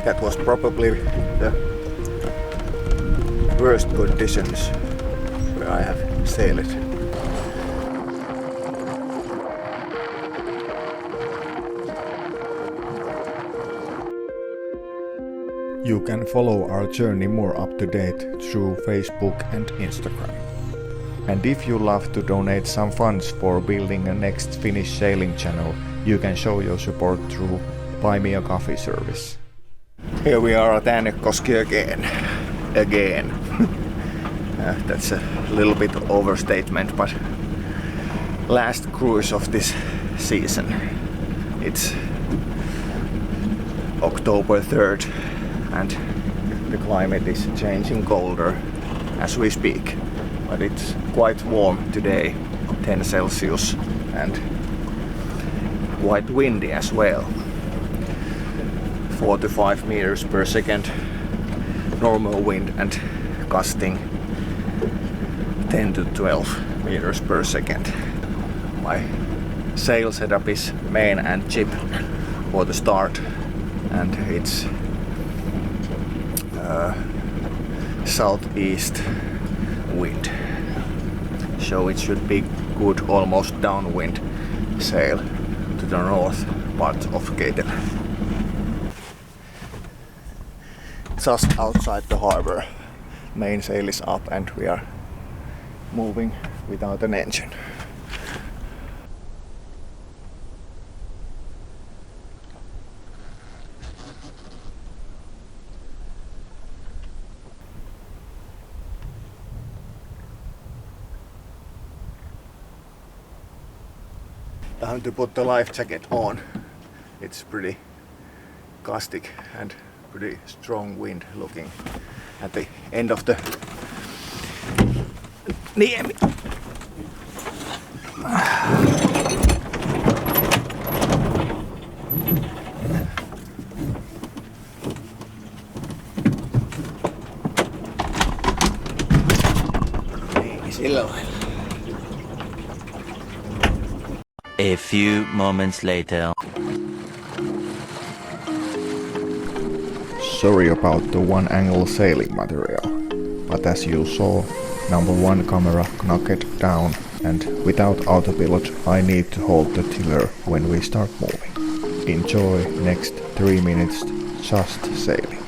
That was probably the worst conditions where I have sailed. You can follow our journey more up to date through Facebook and Instagram. And if you love to donate some funds for building a next Finnish sailing channel, you can show your support through Buy Me a Coffee service. Here we are at Äänekoski again. That's a little bit overstatement, but last cruise of this season. It's October 3rd and the climate is changing colder as we speak. But it's quite warm today, 10 Celsius, and quite windy as well. 4 to 5 meters per second normal wind and gusting 10 to 12 meters per second. My sail setup is main and jib for the start, and it's southeast wind, so it should be good almost downwind sail to the north part of Keitele. Just outside the harbor, main sail is up and we are moving without an engine. Time to put the life jacket on. It's pretty caustic and pretty strong wind looking at the end of the Niemi. Niin, sillä lailla. A few moments later. Sorry about the one angle sailing material, but as you saw, number one camera knocked down, and without autopilot I need to hold the tiller when we start moving. Enjoy next 3 minutes just sailing.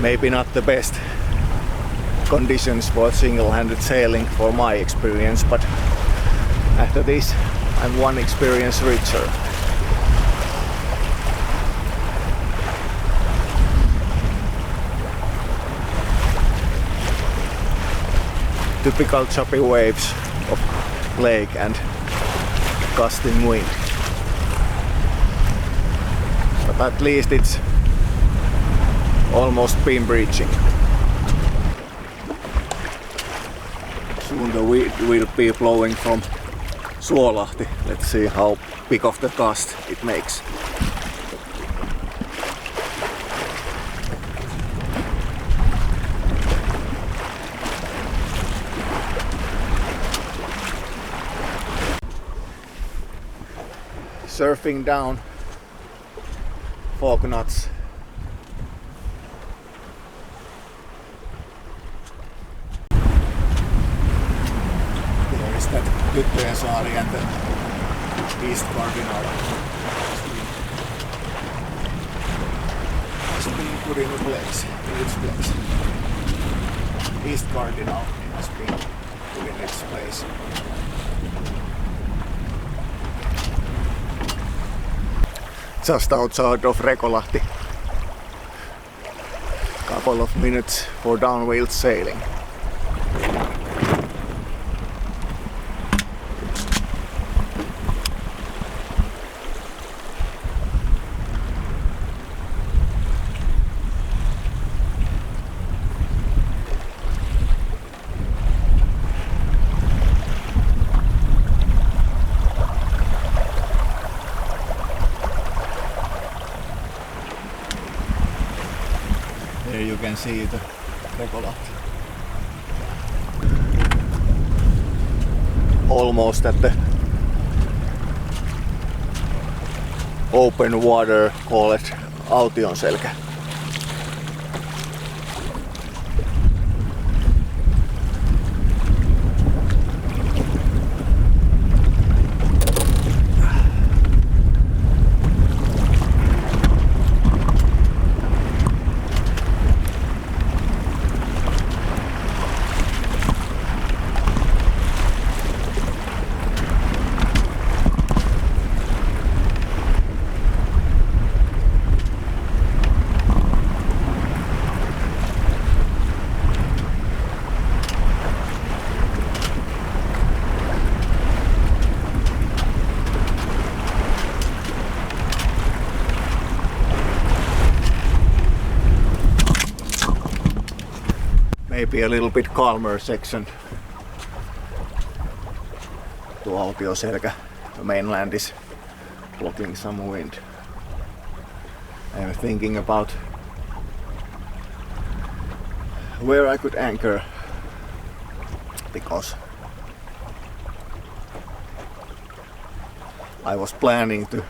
maybe not the best conditions for single-handed sailing for my experience, but after this I'm one experience richer. Typical choppy waves of lake and gusting wind. But at least it's almost beam breaching. Soon the wind will be blowing from Suolahti. Let's see how big of the gust it makes. Surfing down Forknuts. There is that Tyttöjensaari and the East Cardinal. It's been put in place. East Cardinal has been put in its place. Just outside of Rekolahti. Couple of minutes for downwind sailing. There you can see the Rekolahti. Almost at the open water, call it Autionselkä. Maybe a little bit calmer section to Autioselkä. The mainland is blocking some wind. I'm thinking about where I could anchor, because I was planning to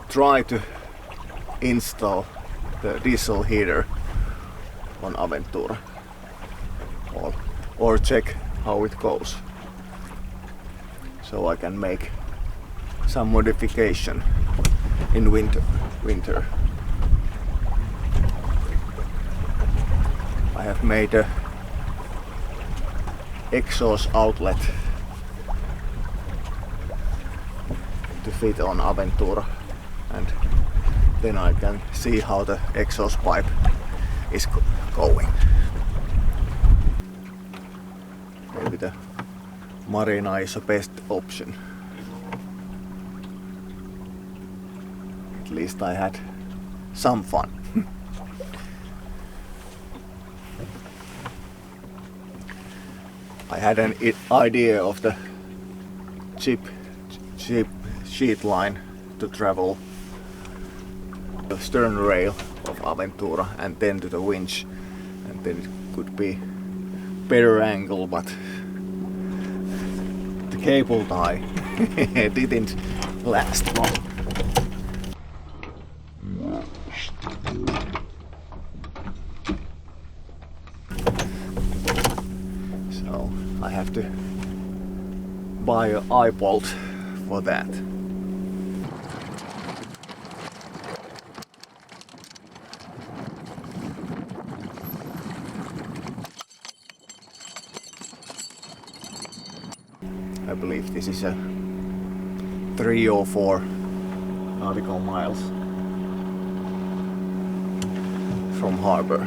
try to install the diesel heater on Aventura, or check how it goes, so I can make some modification in winter. I have made a exhaust outlet to fit on Aventura, and then I can see how the exhaust pipe is going. Maybe the Marina is the best option. At least I had some fun. I had an idea of the cheap sheet line to travel the stern rail of Aventura and then to the winch, and then it could be better angle, but the cable tie didn't last long. So I have to buy an eye bolt for that. I believe this is a 3 or 4 nautical miles from harbor.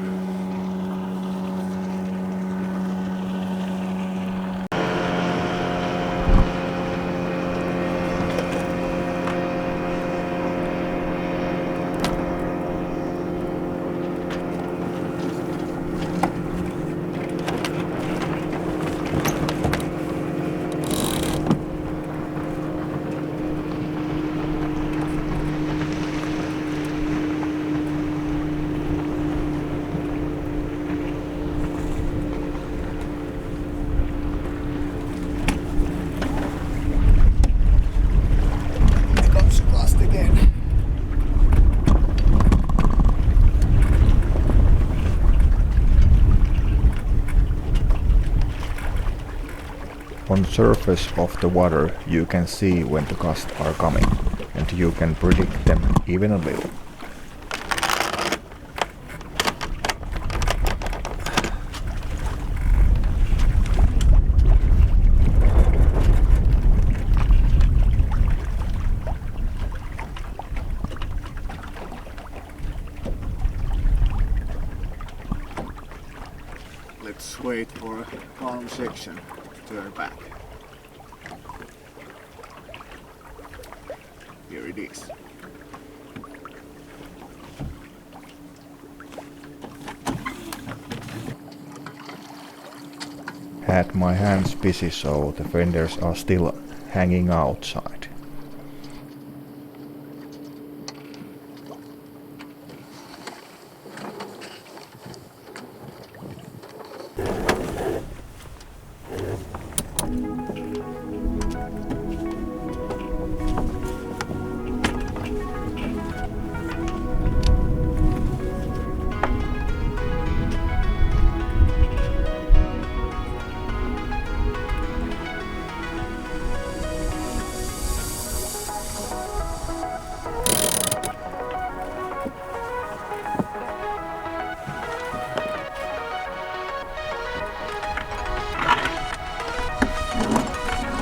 On the surface of the water you can see when the gusts are coming, and you can predict them even a little. Let's wait for a calm section to turn back. Here it is. Had my hands busy, so the fenders are still hanging outside.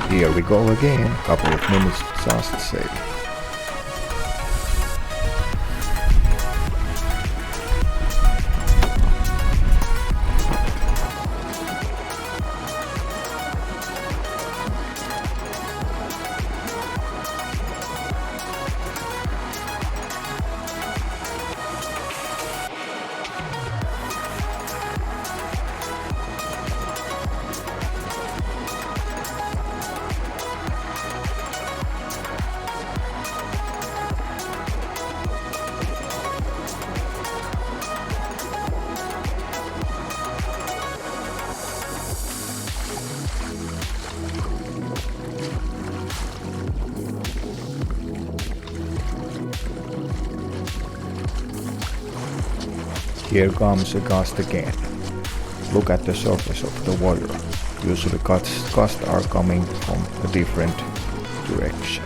Here we go again, couple of minutes just sailing. Here comes a gust again. Look at the surface of the water. Usually gusts are coming from a different direction,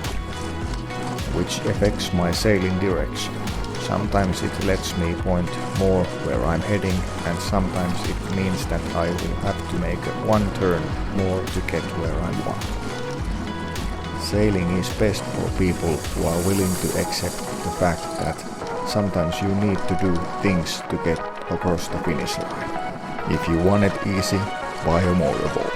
which affects my sailing direction. Sometimes it lets me point more where I'm heading, and sometimes it means that I will have to make one turn more to get where I want. Sailing is best for people who are willing to accept the fact that sometimes you need to do things to get across the finish line. If you want it easy, buy a motorboat.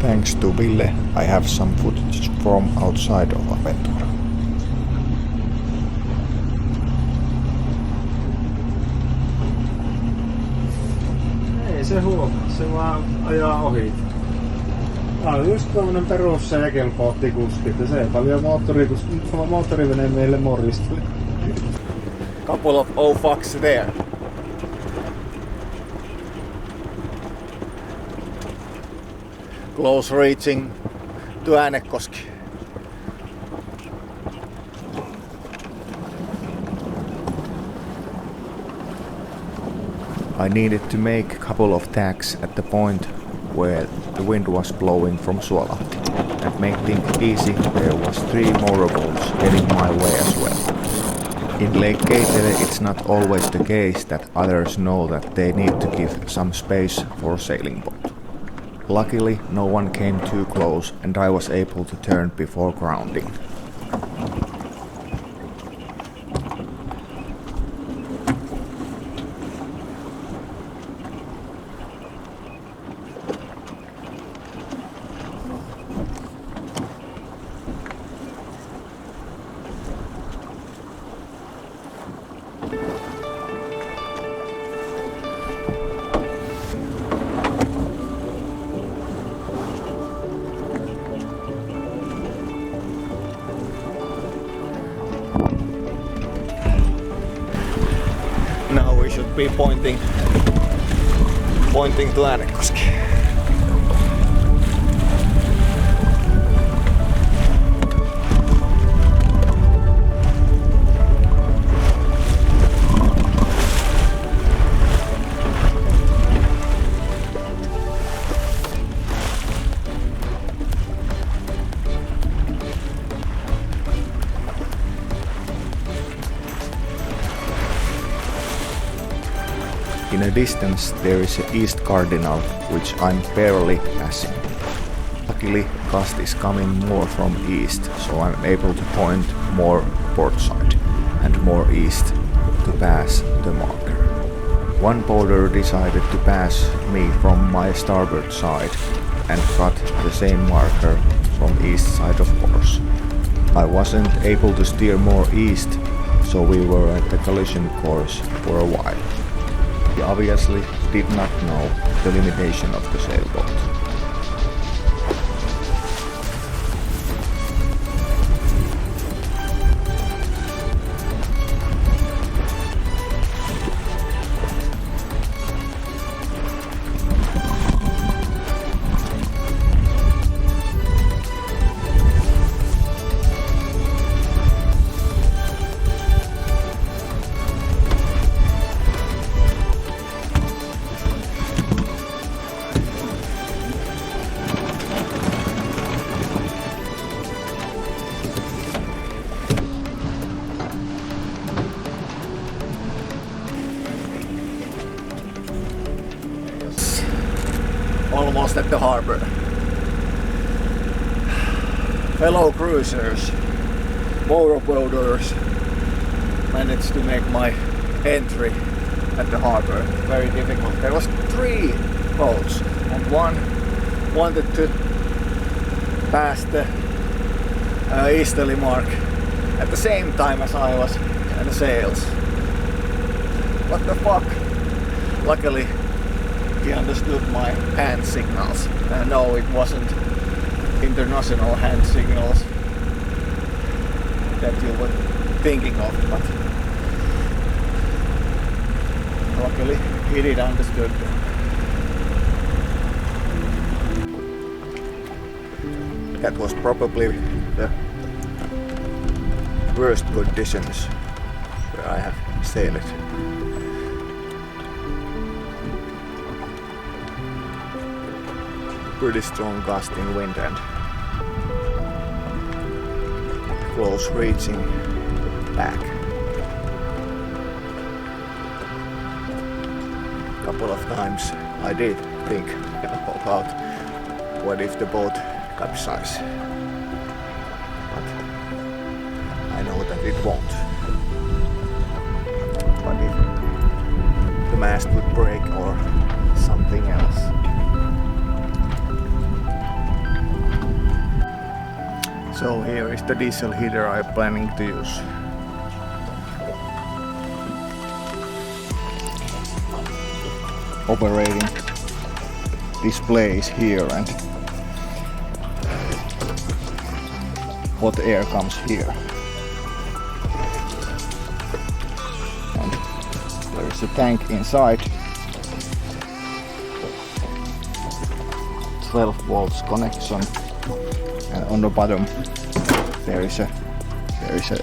Thanks to Ville, I have some footage from outside of Aventura. se huomaa, se vaan ajaa ohi. Tää on just tommonen perus segelboottikuski, että se ei paljon moottoriveneen meille morjisteli. Couple of old fucks there. Close reaching to Äänekoski. I needed to make a couple of tacks at the point where the wind was blowing from Suolahti. And make things easy, there was 3 motorboats heading my way as well. In Lake Keitele it's not always the case that others know that they need to give some space for a sailing boat. Luckily no one came too close and I was able to turn before grounding. Now we should be pointing to Äänekoski. In a distance there is an east cardinal which I'm barely passing. Luckily gust is coming more from east, so I'm able to point more port side and more east to pass the marker. One boater decided to pass me from my starboard side and got the same marker from east side of course. I wasn't able to steer more east, so we were at the collision course for a while. He obviously did not know the limitation of the sailboat. Almost at the harbor. Fellow cruisers, motorboaters, managed to make my entry at the harbor. Very difficult. There was 3 boats and one wanted to pass the easterly mark at the same time as I was at the sails. What the fuck? Luckily he understood my hand signals. No, it wasn't international hand signals that you were thinking of, but luckily he did understood. That was probably the worst conditions where I have sailed. Pretty strong gusting wind and close reaching back. Couple of times I did think about what if the boat capsizes, but I know that it won't. But if the mast would break or something else. So here is the diesel heater I'm planning to use. Operating displays here, and hot air comes here. And there is a tank inside. 12 volts connection, and on the bottom there is a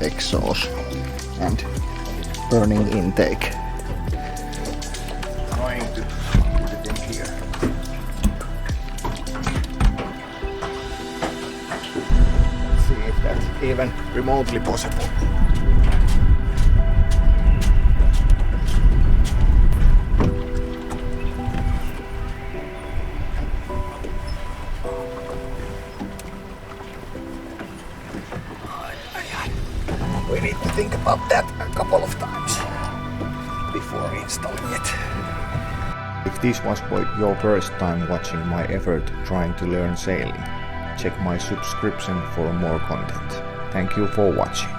exhaust and burning intake. Trying to put it in here. See if that's even remotely possible. We need to think about that a couple of times before installing it. If this was your first time watching my effort trying to learn sailing, check my subscription for more content. Thank you for watching.